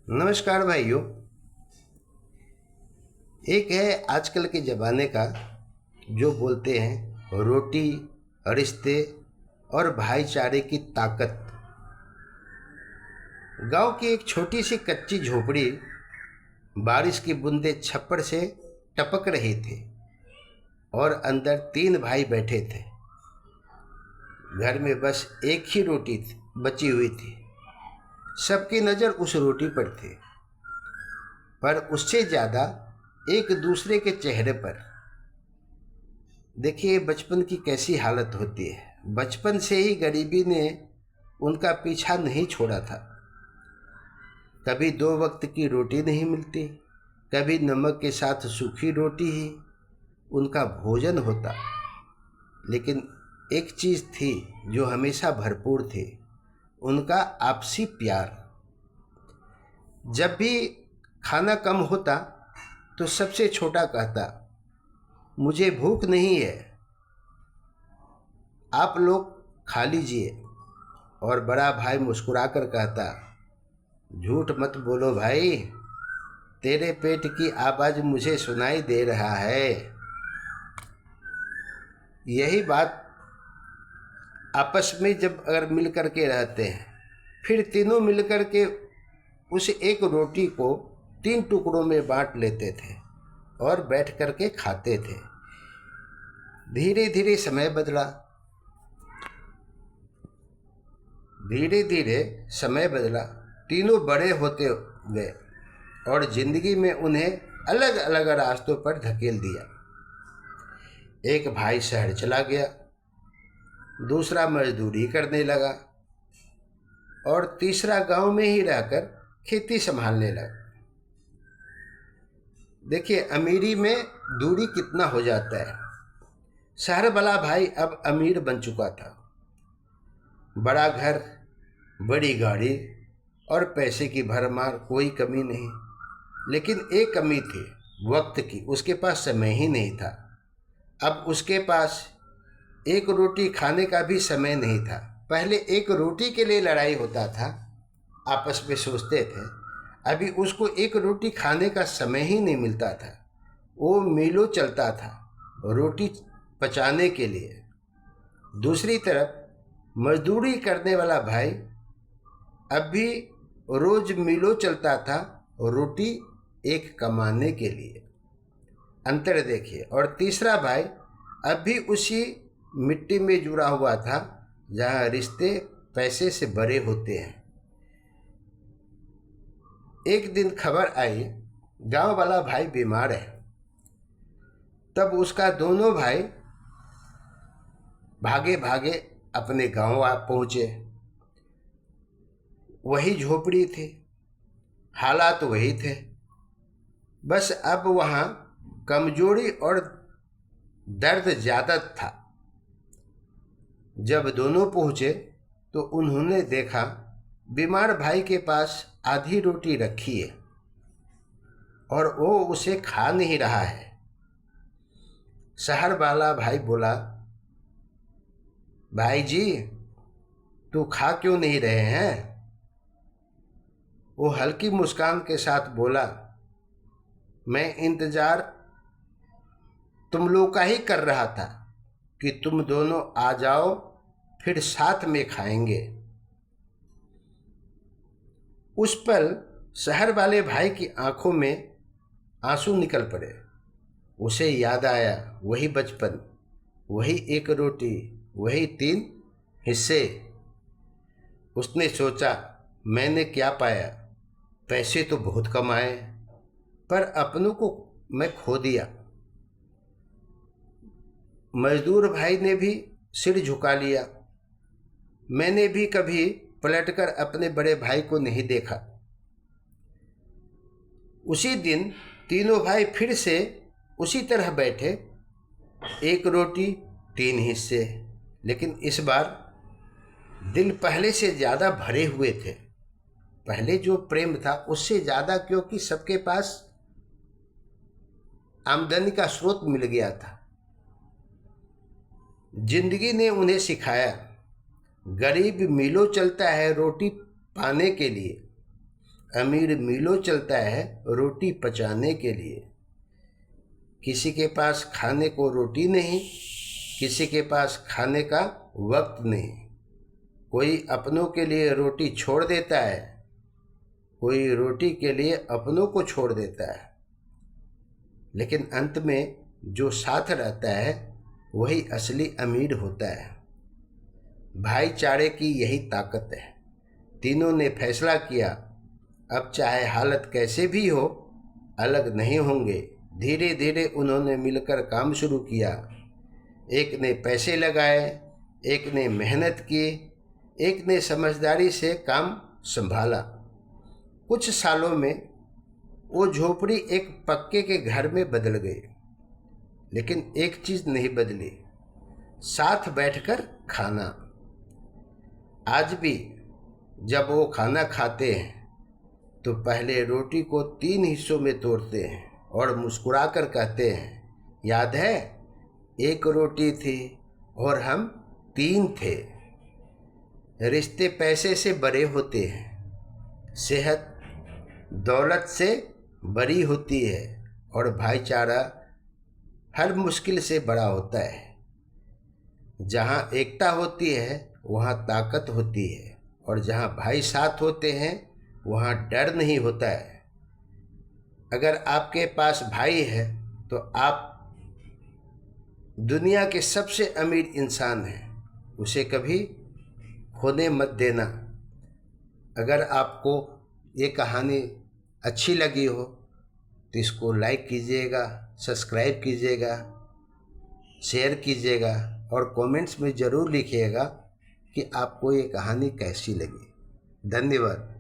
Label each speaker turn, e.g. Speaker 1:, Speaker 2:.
Speaker 1: नमस्कार भाइयों। एक है आजकल के ज़माने का जो बोलते हैं रोटी, रिश्ते और भाईचारे की ताकत। गांव की एक छोटी सी कच्ची झोपड़ी, बारिश की बूंदें छप्पर से टपक रही थी और अंदर तीन भाई बैठे थे। घर में बस एक ही रोटी बची हुई थी। सबकी नज़र उस रोटी पर थी, पर उससे ज़्यादा एक दूसरे के चेहरे पर। देखिए बचपन की कैसी हालत होती है। बचपन से ही गरीबी ने उनका पीछा नहीं छोड़ा था। कभी दो वक्त की रोटी नहीं मिलती, कभी नमक के साथ सूखी रोटी ही उनका भोजन होता। लेकिन एक चीज़ थी जो हमेशा भरपूर थी, उनका आपसी प्यार। जब भी खाना कम होता तो सबसे छोटा कहता, मुझे भूख नहीं है, आप लोग खा लीजिए। और बड़ा भाई मुस्कुराकर कहता, झूठ मत बोलो भाई, तेरे पेट की आवाज़ मुझे सुनाई दे रहा है। यही बात आपस में जब अगर मिल कर के रहते हैं, फिर तीनों मिल कर के उस एक रोटी को तीन टुकड़ों में बांट लेते थे और बैठ कर के खाते थे। धीरे धीरे समय बदला, धीरे धीरे समय बदला। तीनों बड़े होते गए और जिंदगी में उन्हें अलग अलग रास्तों पर धकेल दिया। एक भाई शहर चला गया, दूसरा मजदूरी करने लगा और तीसरा गांव में ही रहकर खेती संभालने लगा। देखिए अमीरी में दूरी कितना हो जाता है। शहर वाला भाई अब अमीर बन चुका था। बड़ा घर, बड़ी गाड़ी और पैसे की भरमार, कोई कमी नहीं। लेकिन एक कमी थी वक्त की, उसके पास समय ही नहीं था। अब उसके पास एक रोटी खाने का भी समय नहीं था। पहले एक रोटी के लिए लड़ाई होता था, आपस में सोचते थे। अभी उसको एक रोटी खाने का समय ही नहीं मिलता था। वो मीलों चलता था रोटी पचाने के लिए। दूसरी तरफ मजदूरी करने वाला भाई अब भी रोज मीलों चलता था रोटी एक कमाने के लिए। अंतर देखिए। और तीसरा भाई अब भी उसी मिट्टी में जुड़ा हुआ था जहाँ रिश्ते पैसे से बड़े होते हैं। एक दिन खबर आई, गांव वाला भाई बीमार है। तब उसका दोनों भाई भागे भागे अपने गांव आ पहुँचे। वही झोपड़ी थी, हालात वही थे, बस अब वहाँ कमजोरी और दर्द ज़्यादा था। जब दोनों पहुँचे तो उन्होंने देखा बीमार भाई के पास आधी रोटी रखी है और वो उसे खा नहीं रहा है। शहर वाला भाई बोला, भाई जी तू खा क्यों नहीं रहे हैं? वो हल्की मुस्कान के साथ बोला, मैं इंतज़ार तुम लोग का ही कर रहा था कि तुम दोनों आ जाओ, फिर साथ में खाएंगे। उस पल शहर वाले भाई की आंखों में आंसू निकल पड़े। उसे याद आया वही बचपन, वही एक रोटी, वही तीन हिस्से। उसने सोचा, मैंने क्या पाया? पैसे तो बहुत कमाए, पर अपनों को मैं खो दिया। मजदूर भाई ने भी सिर झुका लिया। मैंने भी कभी पलटकर अपने बड़े भाई को नहीं देखा। उसी दिन तीनों भाई फिर से उसी तरह बैठे, एक रोटी तीन हिस्से। लेकिन इस बार दिल पहले से ज़्यादा भरे हुए थे। पहले जो प्रेम था उससे ज़्यादा, क्योंकि सबके पास आमदनी का स्रोत मिल गया था। जिंदगी ने उन्हें सिखाया, गरीब मीलों चलता है रोटी पाने के लिए, अमीर मीलों चलता है रोटी पचाने के लिए। किसी के पास खाने को रोटी नहीं, किसी के पास खाने का वक्त नहीं। कोई अपनों के लिए रोटी छोड़ देता है, कोई रोटी के लिए अपनों को छोड़ देता है। लेकिन अंत में जो साथ रहता है वही असली अमीर होता है। भाईचारे की यही ताकत है। तीनों ने फैसला किया, अब चाहे हालत कैसे भी हो अलग नहीं होंगे। धीरे धीरे उन्होंने मिलकर काम शुरू किया। एक ने पैसे लगाए, एक ने मेहनत की, एक ने समझदारी से काम संभाला। कुछ सालों में वो झोपड़ी एक पक्के के घर में बदल गई। लेकिन एक चीज़ नहीं बदली, साथ बैठकर खाना। आज भी जब वो खाना खाते हैं तो पहले रोटी को 3 हिस्सों में तोड़ते हैं और मुस्कुराकर कहते हैं, याद है, एक रोटी थी और हम 3 थे। रिश्ते पैसे से बड़े होते हैं, सेहत दौलत से बड़ी होती है और भाईचारा हर मुश्किल से बड़ा होता है। जहाँ एकता होती है वहाँ ताकत होती है, और जहाँ भाई साथ होते हैं वहाँ डर नहीं होता है। अगर आपके पास भाई है तो आप दुनिया के सबसे अमीर इंसान हैं। उसे कभी खोने मत देना। अगर आपको ये कहानी अच्छी लगी हो तो इसको लाइक कीजिएगा, सब्सक्राइब कीजिएगा, शेयर कीजिएगा और कमेंट्स में ज़रूर लिखिएगा कि आपको ये कहानी कैसी लगी। धन्यवाद।